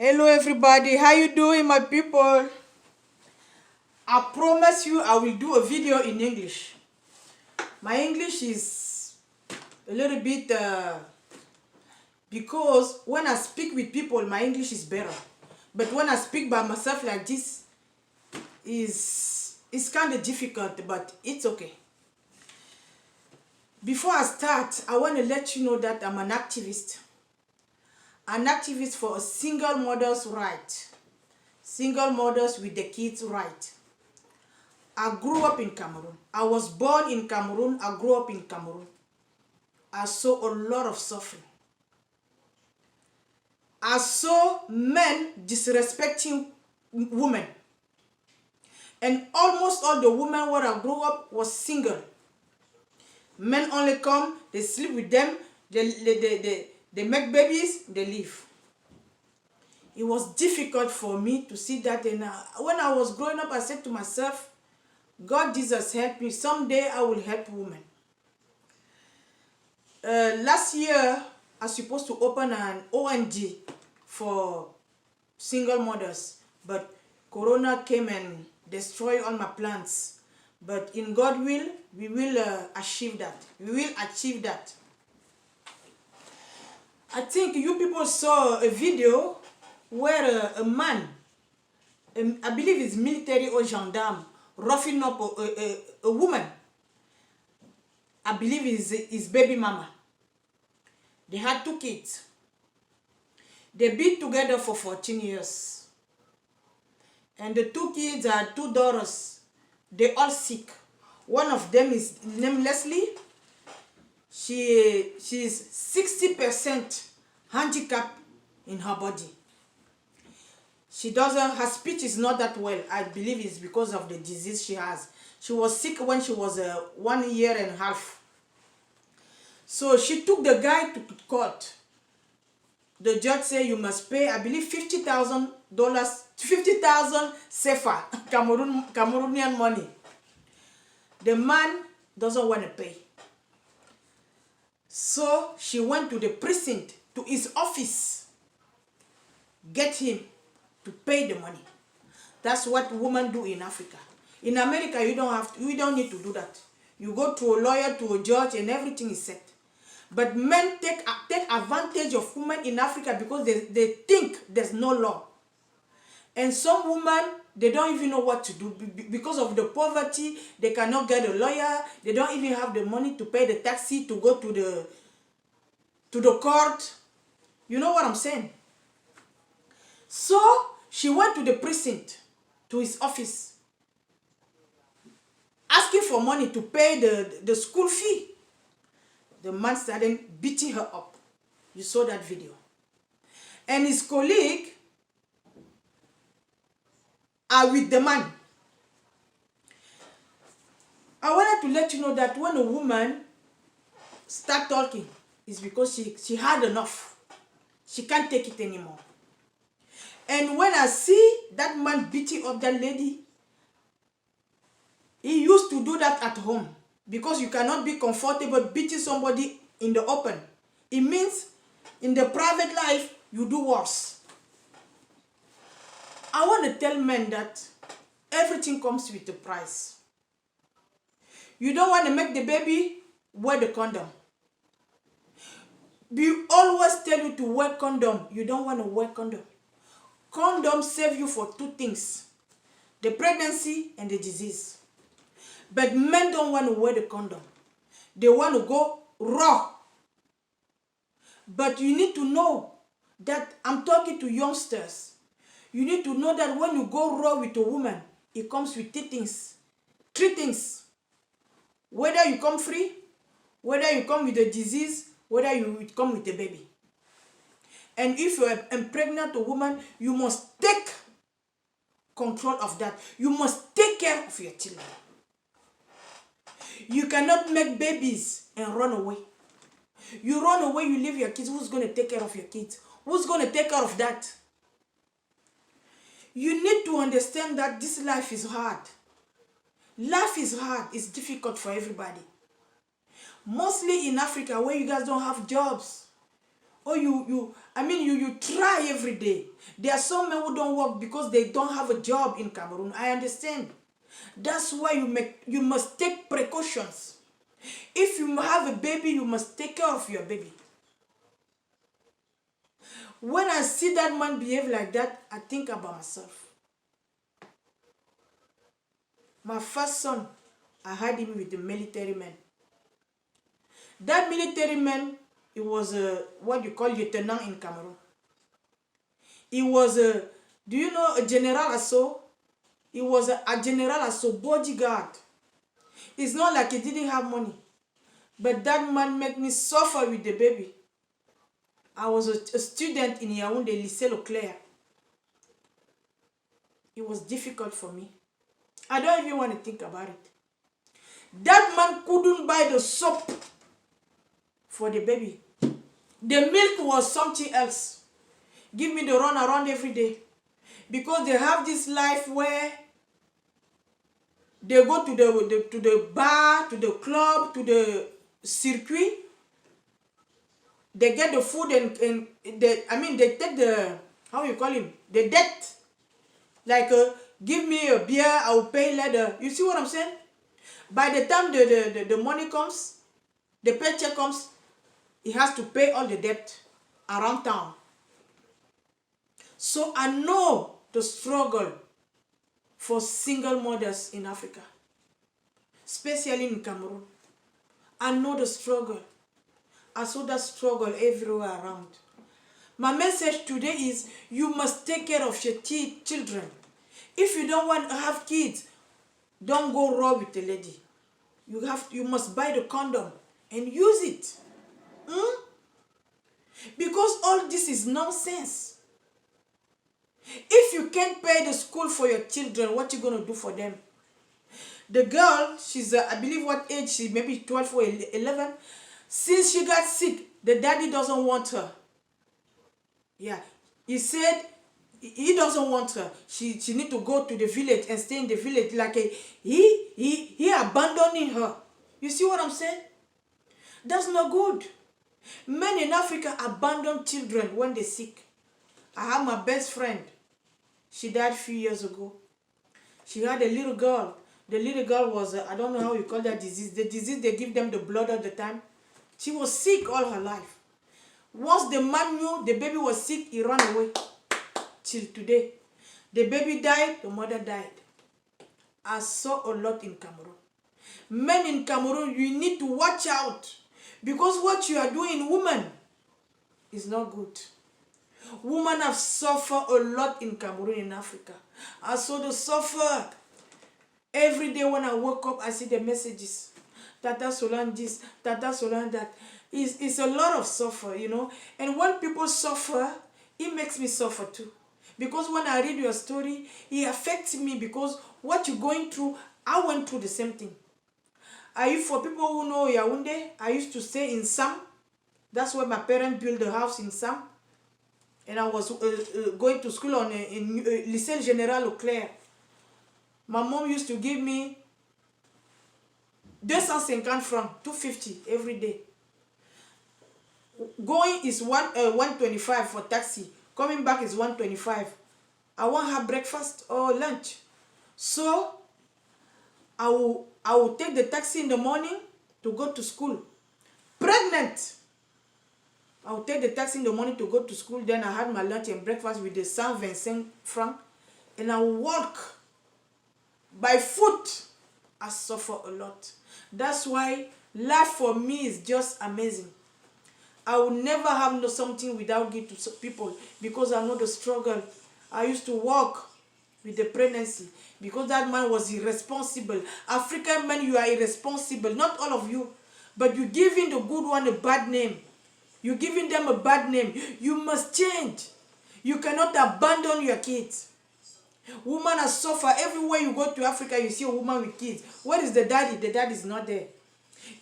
Hello everybody, how you doing my people? I promise you I will do a video in English. My English is a little bit because when I speak with people my English is better. But when I speak by myself like this it's kind of difficult, but it's okay. Before I start, I want to let you know that I'm an activist. An activist for a single mother's right. Single mothers with the kids' right. I grew up in Cameroon. I was born in Cameroon. I grew up in Cameroon. I saw a lot of suffering. I saw men disrespecting women. And almost all the women where I grew up was single. Men only come, they sleep with them, they make babies, they leave. It was difficult for me to see that. And when I was growing up, I said to myself, God, Jesus, help me. Someday I will help women. Last year, I was supposed to open an ONG for single mothers, but Corona came and destroyed all my plans. But in God will, we will achieve that. We will achieve that. I think you people saw a video where a man, I believe it's military or gendarme, roughing up a woman. I believe his baby mama. They had 2 kids. They been together for 14 years. And the 2 kids are 2 daughters. They all sick. One of them is named Leslie. She's 60% handicapped in her body. Her speech is not that well. I believe it's because of the disease she has. She was sick when she was 1 year and a half. So she took the guy to court. The judge said you must pay, I believe, $50,000, 50,000 CFA, Cameroonian money. The man doesn't want to pay. So she went to the precinct, to his office, get him to pay the money. That's what women do in Africa. In America, you don't need to do that. You go to a lawyer, to a judge, and everything is set. But men take advantage of women in Africa because they think there's no law. And some women, they don't even know what to do. Because of the poverty, they cannot get a lawyer. They don't even have the money to pay the taxi to go to the court. You know what I'm saying? So she went to the precinct, to his office, asking for money to pay the school fee. The man started beating her up. You saw that video. And his colleague are with the man. I wanted to let you know that when a woman starts talking, it's because she had enough. She can't take it anymore. And when I see that man beating up that lady, he used to do that at home. Because you cannot be comfortable beating somebody in the open. It means in the private life, you do worse. I want to tell men that everything comes with a price. You don't want to make the baby, wear the condom. We always tell you to wear condom. You don't want to wear condom. Condom save you for 2 things. The pregnancy and the disease. But men don't want to wear the condom. They want to go raw. But you need to know that I'm talking to youngsters. You need to know that when you go raw with a woman, it comes with 3 things. 3 things. Whether you come free, whether you come with a disease, whether you come with a baby. And if you impregnate a woman, you must take control of that. You must take care of your children. You cannot make babies and run away. You run away, you leave your kids. Who's going to take care of your kids? Who's going to take care of that? You need to understand that this life is hard. Life is hard. It's difficult for everybody. Mostly in Africa where you guys don't have jobs. Or I mean, you try every day. There are some men who don't work because they don't have a job in Cameroon. I understand. That's why you must take precautions. If you have a baby, you must take care of your baby. When I see that man behave like that, I think about myself. My first son, I had him with the military man. That military man, he was a, what you call lieutenant in Cameroon. He was a, do you know a general Asso? He was a general Asso bodyguard. It's not like he didn't have money. But that man made me suffer with the baby. I was a student in Yaoundé, Lycée Leclerc. It was difficult for me. I don't even want to think about it. That man couldn't buy the soap for the baby. The milk was something else. Give me the run around every day. Because they have this life where they go to the bar, to the club, to the circuit. They get the food and they take the, how you call him? The debt. Like, give me a beer, I will pay later. You see what I'm saying? By the time the money comes, the paycheck comes, he has to pay all the debt around town. So I know the struggle for single mothers in Africa, especially in Cameroon. I know the struggle. I saw that struggle everywhere around. My message today is you must take care of your children. If you don't want to have kids, don't go raw with a lady. You must buy the condom and use it. Because all this is nonsense. If you can't pay the school for your children, what you going to do for them? The girl, she's, I believe what age, she maybe 12 or 11. Since she got sick, the daddy doesn't want her. Yeah, he said he doesn't want her. She need to go to the village and stay in the village. Like he abandoning her. You see what I'm saying? That's not good. Men in Africa abandon children when they're sick. I have my best friend. She died a few years ago. She had a little girl. The little girl was, I don't know how you call that disease. The disease, they give them the blood all the time. She was sick all her life. Once the man knew the baby was sick, he ran away. Till today. The baby died, the mother died. I saw a lot in Cameroon. Men in Cameroon, you need to watch out. Because what you are doing, women, is not good. Women have suffered a lot in Cameroon, in Africa. I saw the suffer. Every day when I wake up, I see the messages. Tata Solange this, Tata Solange that. It's a lot of suffer, you know. And when people suffer, it makes me suffer too. Because when I read your story, it affects me because what you're going through, I went through the same thing. For people who know Yaoundé, I used to stay in Sam. That's where my parents built a house in Sam. And I was going to school in Lycée Général Leclerc. My mom used to give me 250 francs, 250 every day. Going is 125 for taxi. Coming back is 125. I won't have breakfast or lunch. So I will take the taxi in the morning to go to school. Pregnant. I will take the taxi in the morning to go to school. Then I had my lunch and breakfast with the 125 francs. And I will walk by foot. I suffer a lot. That's why life for me is just amazing. I will never have something without giving to people because I know the struggle. I used to walk with the pregnancy because that man was irresponsible. African men, you are irresponsible. Not all of you. But you're giving the good one a bad name. You're giving them a bad name. You must change. You cannot abandon your kids. Women are suffer. Everywhere you go to Africa, you see a woman with kids. Where is the daddy? The daddy is not there.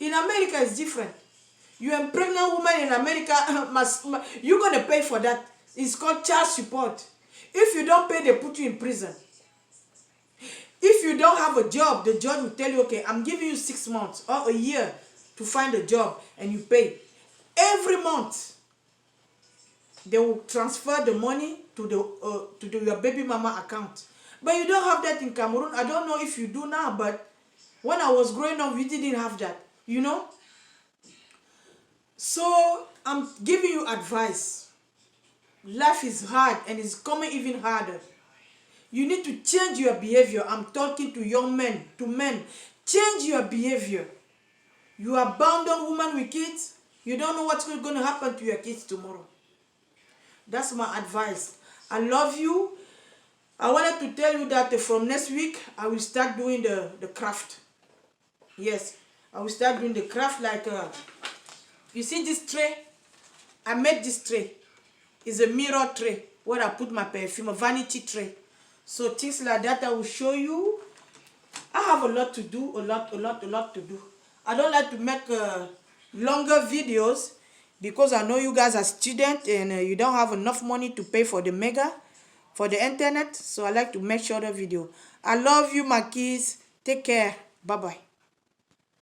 In America, it's different. You are a pregnant woman in America, you're going to pay for that. It's called child support. If you don't pay, they put you in prison. If you don't have a job, the judge will tell you, okay, I'm giving you 6 months or a year to find a job, and you pay. Every month. they will transfer the money to your baby mama account. But you don't have that in Cameroon. I don't know if you do now, but when I was growing up, we didn't have that, you know. So I'm giving you advice. Life is hard and it's coming even harder. You need to change your behavior. I'm talking to young men, to men. Change your behavior. You abandon women with kids. You don't know what's going to happen to your kids tomorrow. That's my advice. I love you. I wanted to tell you that from next week, I will start doing the craft. Yes, I will start doing the craft like, you see this tray? I made this tray. It's a mirror tray where I put my perfume, a vanity tray. So things like that I will show you. I have a lot to do, a lot to do. I don't like to make longer videos because I know you guys are students and you don't have enough money to pay for the mega, for the internet. So I like to make shorter video. I love you, my kids. Take care. Bye-bye.